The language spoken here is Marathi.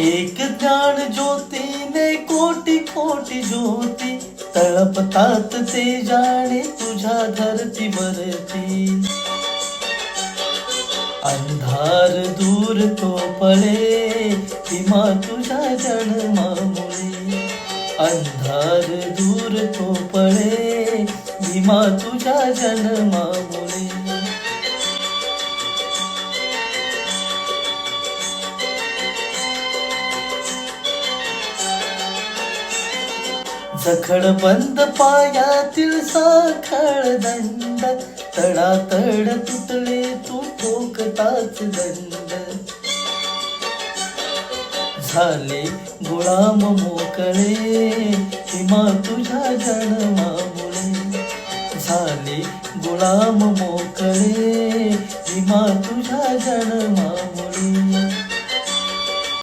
एक ज्ञान ज्योतीने कोटी कोटी ज्योती तळपतात ते जाणे तुझ्या धरतीवरती. अंधार दूर तो पळे भीमा तुझ्या जन्मामुळे. अंधार दूर तो पळे भीमा तुझ्या जन्मामुळे. जखड बंद पायातील साखळ दंड तडातड तुटले तू ठोकताच दंड. झाले गुलाम मोकळे भीमा तुझ्या जन्मामुळे. झाले गुलाम मोकळे भीमा तुझ्या जन्मामुळे.